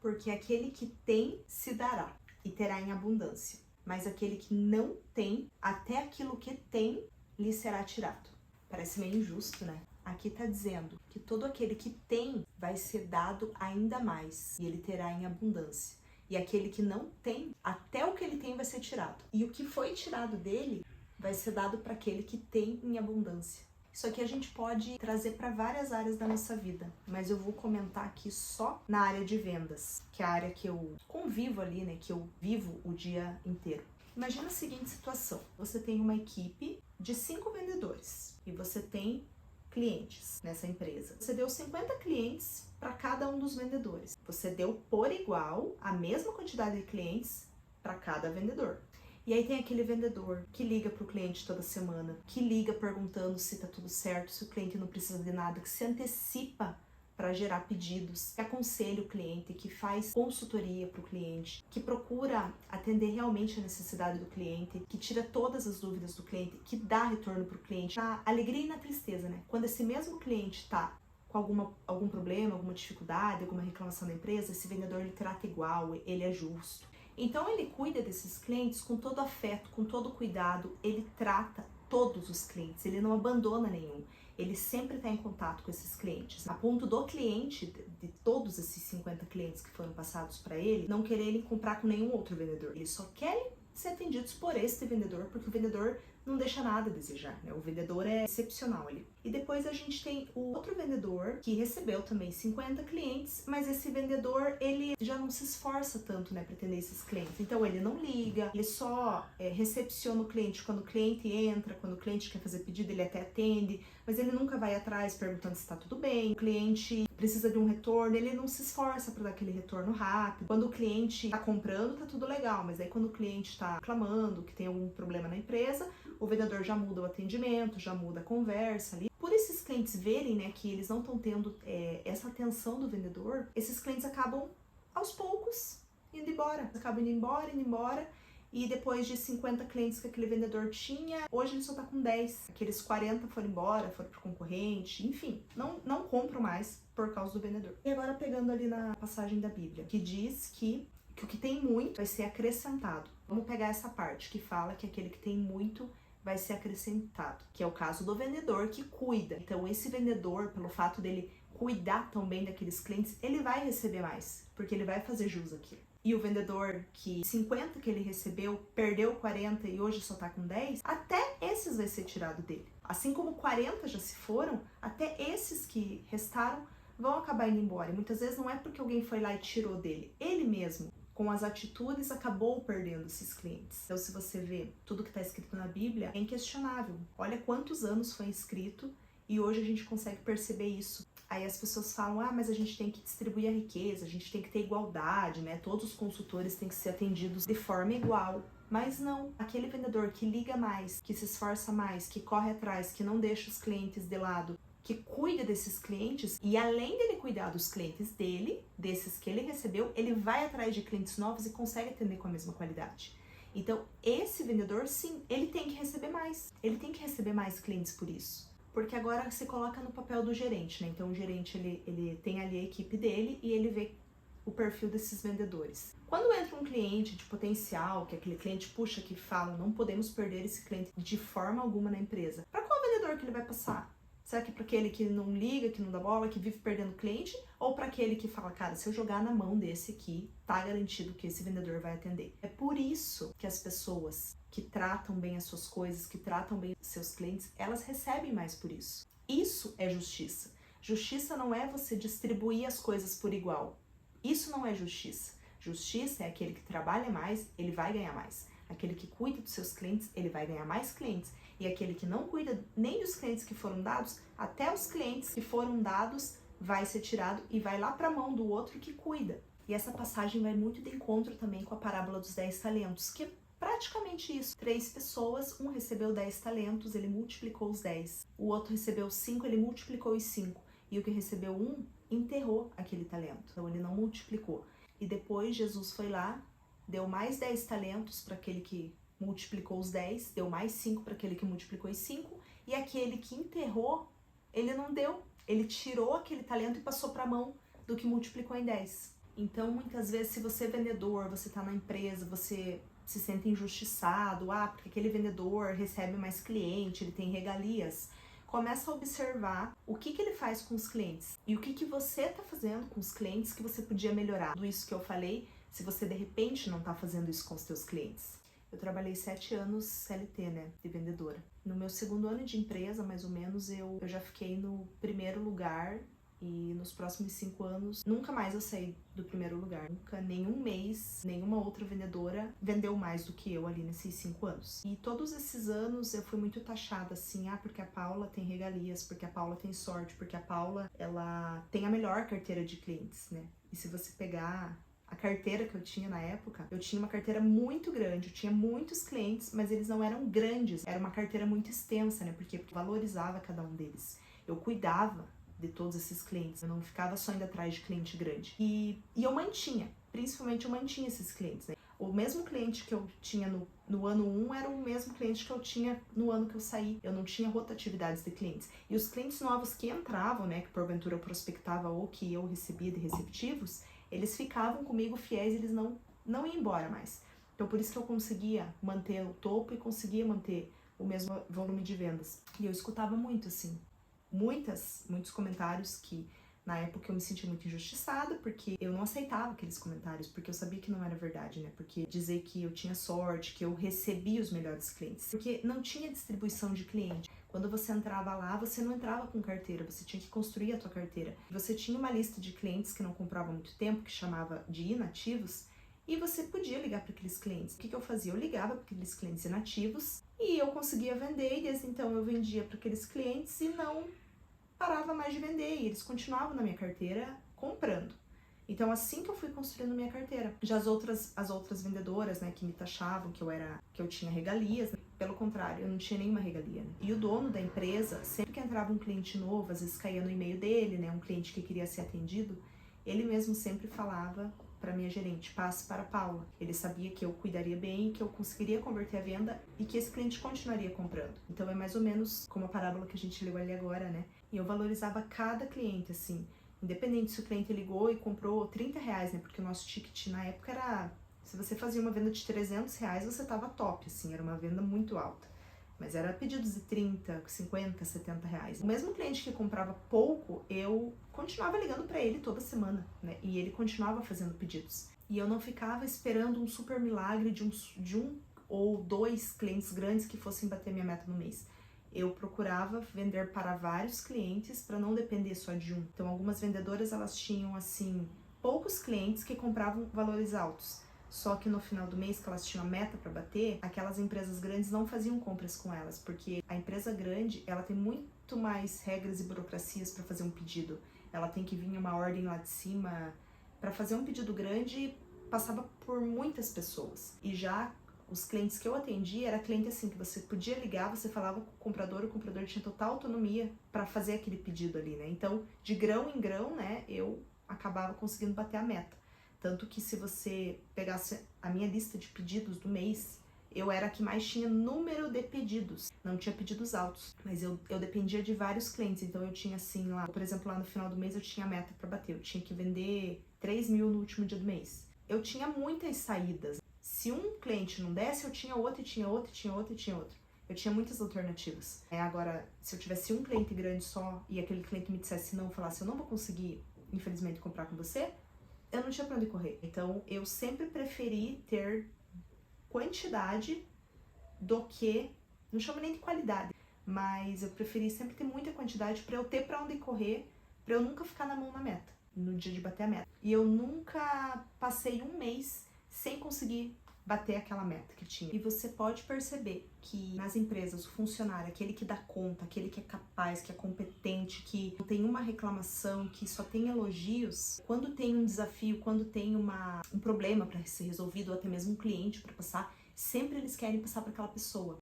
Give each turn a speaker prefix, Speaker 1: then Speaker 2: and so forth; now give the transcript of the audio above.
Speaker 1: porque aquele que tem se dará e terá em abundância, mas aquele que não tem, até aquilo que tem lhe será tirado. Parece meio injusto, né? Aqui está dizendo que todo aquele que tem vai ser dado ainda mais e ele terá em abundância. E aquele que não tem, até o que ele tem vai ser tirado. E o que foi tirado dele vai ser dado para aquele que tem em abundância. Isso aqui a gente pode trazer para várias áreas da nossa vida, mas eu vou comentar aqui só na área de vendas, que é a área que eu convivo ali, né, que eu vivo o dia inteiro. Imagina a seguinte situação: você tem uma equipe de 5 vendedores e você tem clientes nessa empresa. Você deu 50 clientes para cada um dos vendedores. Você deu por igual a mesma quantidade de clientes para cada vendedor. E aí tem aquele vendedor que liga para o cliente toda semana, que liga perguntando se está tudo certo, se o cliente não precisa de nada, que se antecipa para gerar pedidos, que aconselha o cliente, que faz consultoria para o cliente, que procura atender realmente a necessidade do cliente, que tira todas as dúvidas do cliente, que dá retorno para o cliente, na alegria e na tristeza, né? Quando esse mesmo cliente está com algum problema, alguma dificuldade, alguma reclamação da empresa, esse vendedor ele trata igual, ele é justo. Então ele cuida desses clientes com todo afeto, com todo cuidado, ele trata todos os clientes, ele não abandona nenhum. Ele sempre está em contato com esses clientes, a ponto do cliente, de todos esses 50 clientes que foram passados para ele, não quererem comprar com nenhum outro vendedor. Eles só querem ser atendidos por este vendedor, porque o vendedor não deixa nada a desejar, né? O vendedor é excepcional ali. E depois a gente tem o outro vendedor que recebeu também 50 clientes, mas esse vendedor, ele já não se esforça tanto, né, para atender esses clientes. Então ele não liga, ele só recepciona o cliente quando o cliente entra, quando o cliente quer fazer pedido, ele até atende, mas ele nunca vai atrás perguntando se está tudo bem. O cliente precisa de um retorno, ele não se esforça para dar aquele retorno rápido. Quando o cliente está comprando, tá tudo legal, mas aí quando o cliente está reclamando que tem algum problema na empresa, o vendedor já muda o atendimento, já muda a conversa ali. Por esses clientes verem, né, que eles não estão tendo essa atenção do vendedor, esses clientes acabam aos poucos indo embora. Acabam indo embora. E depois de 50 clientes que aquele vendedor tinha, hoje ele só tá com 10. Aqueles 40 foram embora, foram pro concorrente, enfim, não compram mais por causa do vendedor. E agora pegando ali na passagem da Bíblia, que diz que o que tem muito vai ser acrescentado. Vamos pegar essa parte que fala que aquele que tem muito vai ser acrescentado, que é o caso do vendedor que cuida. Então esse vendedor, pelo fato dele cuidar tão bem daqueles clientes, ele vai receber mais, porque ele vai fazer jus aquilo. E o vendedor que 50 que ele recebeu, perdeu 40 e hoje só tá com 10, até esses vai ser tirado dele. Assim como 40 já se foram, até esses que restaram vão acabar indo embora. E muitas vezes não é porque alguém foi lá e tirou dele, ele mesmo, com as atitudes, acabou perdendo esses clientes. Então, se você vê tudo que está escrito na Bíblia, é inquestionável. Olha quantos anos foi escrito e hoje a gente consegue perceber isso. Aí as pessoas falam, mas a gente tem que distribuir a riqueza, a gente tem que ter igualdade, né? Todos os consultores têm que ser atendidos de forma igual. Mas não, aquele vendedor que liga mais, que se esforça mais, que corre atrás, que não deixa os clientes de lado, que cuida desses clientes, e além dele cuidar dos clientes dele, desses que ele recebeu, ele vai atrás de clientes novos e consegue atender com a mesma qualidade. Então, esse vendedor, sim, ele tem que receber mais. Ele tem que receber mais clientes por isso. Porque agora você coloca no papel do gerente, né? Então, o gerente, ele tem ali a equipe dele e ele vê o perfil desses vendedores. Quando entra um cliente de potencial, que aquele cliente puxa que fala, não podemos perder esse cliente de forma alguma na empresa, para qual vendedor que ele vai passar? Será que para aquele que não liga, que não dá bola, que vive perdendo cliente? Ou para aquele que fala, cara, se eu jogar na mão desse aqui, tá garantido que esse vendedor vai atender? É por isso que as pessoas que tratam bem as suas coisas, que tratam bem os seus clientes, elas recebem mais por isso. Isso é justiça. Justiça não é você distribuir as coisas por igual. Isso não é justiça. Justiça é aquele que trabalha mais, ele vai ganhar mais. Aquele que cuida dos seus clientes, ele vai ganhar mais clientes. E aquele que não cuida nem dos clientes que foram dados, até os clientes que foram dados vai ser tirado e vai lá para a mão do outro que cuida. E essa passagem vai muito de encontro também com a parábola dos 10 talentos, que é praticamente isso. 3 pessoas, um recebeu 10 talentos, ele multiplicou os 10. O outro recebeu 5, ele multiplicou os 5. E o que recebeu 1, enterrou aquele talento. Então ele não multiplicou. E depois Jesus foi lá, deu mais 10 talentos para aquele que multiplicou os 10, deu mais 5 para aquele que multiplicou os 5, e aquele que enterrou, ele não deu, ele tirou aquele talento e passou para a mão do que multiplicou em 10. Então, muitas vezes, se você é vendedor, você tá na empresa, você se sente injustiçado, porque aquele vendedor recebe mais cliente, ele tem regalias, começa a observar o que ele faz com os clientes e o que você tá fazendo com os clientes que você podia melhorar. Tudo isso que eu falei, se você de repente não tá fazendo isso com os seus clientes. Eu trabalhei 7 anos CLT, né, de vendedora. No meu 2º ano de empresa, mais ou menos, eu já fiquei no 1º lugar. E nos próximos 5 anos, nunca mais eu saí do 1º lugar. Nunca, nenhum mês, nenhuma outra vendedora vendeu mais do que eu ali nesses 5 anos. E todos esses anos eu fui muito taxada assim, porque a Paula tem regalias, porque a Paula tem sorte, porque a Paula, ela tem a melhor carteira de clientes, né? E se você pegar a carteira que eu tinha na época, eu tinha uma carteira muito grande, eu tinha muitos clientes, mas eles não eram grandes. Era uma carteira muito extensa, né? Porque eu valorizava cada um deles. Eu cuidava de todos esses clientes, eu não ficava só indo atrás de cliente grande. E eu mantinha, principalmente eu mantinha esses clientes, né? O mesmo cliente que eu tinha no ano 1 era o mesmo cliente que eu tinha no ano que eu saí. Eu não tinha rotatividades de clientes. E os clientes novos que entravam, né, que porventura eu prospectava ou que eu recebia de receptivos, eles ficavam comigo fiéis, eles não iam embora mais. Então por isso que eu conseguia manter o topo e conseguia manter o mesmo volume de vendas. E eu escutava muito assim, muitos comentários que na época eu me sentia muito injustiçada, porque eu não aceitava aqueles comentários, porque eu sabia que não era verdade, né? Porque dizer que eu tinha sorte, que eu recebia os melhores clientes, porque não tinha distribuição de cliente. Quando você entrava lá, você não entrava com carteira, você tinha que construir a tua carteira. Você tinha uma lista de clientes que não compravam há muito tempo, que chamava de inativos, e você podia ligar para aqueles clientes. O que eu fazia? Eu ligava para aqueles clientes inativos e eu conseguia vender, e desde então eu vendia para aqueles clientes e não parava mais de vender, e eles continuavam na minha carteira comprando. Então assim que eu fui construindo minha carteira. Já as outras vendedoras, né, que me taxavam que eu tinha regalias, né? Pelo contrário, eu não tinha nenhuma regalia, né? E o dono da empresa, sempre que entrava um cliente novo, às vezes caía no e-mail dele, né, um cliente que queria ser atendido, ele mesmo sempre falava para minha gerente: passe para a Paula. Ele sabia que eu cuidaria bem, que eu conseguiria converter a venda e que esse cliente continuaria comprando. Então é mais ou menos como a parábola que a gente leu ali agora, né? E eu valorizava cada cliente, assim, independente se o cliente ligou e comprou R$30, né? Porque o nosso ticket na época era, se você fazia uma venda de R$300, você tava top, assim, era uma venda muito alta. Mas era pedidos de 30, 50, 70 reais. O mesmo cliente que comprava pouco, eu continuava ligando para ele toda semana, né? E ele continuava fazendo pedidos. E eu não ficava esperando um super milagre de um ou 2 clientes grandes que fossem bater minha meta no mês. Eu procurava vender para vários clientes para não depender só de um. Então algumas vendedoras, elas tinham assim poucos clientes que compravam valores altos. Só que no final do mês, que elas tinham a meta para bater, aquelas empresas grandes não faziam compras com elas, porque a empresa grande, ela tem muito mais regras e burocracias para fazer um pedido. Ela tem que vir uma ordem lá de cima. Para fazer um pedido grande, passava por muitas pessoas. E já os clientes que eu atendi, era cliente assim, que você podia ligar, você falava com o comprador tinha total autonomia para fazer aquele pedido ali, né? Então, de grão em grão, né, eu acabava conseguindo bater a meta. Tanto que se você pegasse a minha lista de pedidos do mês, eu era a que mais tinha número de pedidos. Não tinha pedidos altos, mas eu dependia de vários clientes. Então eu tinha assim lá, por exemplo, lá no final do mês eu tinha a meta para bater. Eu tinha que vender 3 mil no último dia do mês. Eu tinha muitas saídas. Se um cliente não desse, eu tinha outro, e tinha outro, e tinha outro, e tinha outro. Eu tinha muitas alternativas. Agora, se eu tivesse um cliente grande só e aquele cliente me dissesse não, falasse: eu não vou conseguir, infelizmente, comprar com você, eu não tinha pra onde correr. Então, eu sempre preferi ter quantidade do que, não chamo nem de qualidade, mas eu preferi sempre ter muita quantidade pra eu ter pra onde correr, pra eu nunca ficar na mão na meta, no dia de bater a meta. E eu nunca passei um mês sem conseguir bater aquela meta que tinha. E você pode perceber que nas empresas o funcionário, aquele que dá conta, aquele que é capaz, que é competente, que não tem uma reclamação, que só tem elogios, quando tem um desafio, quando tem um problema para ser resolvido, ou até mesmo um cliente para passar, sempre eles querem passar para aquela pessoa.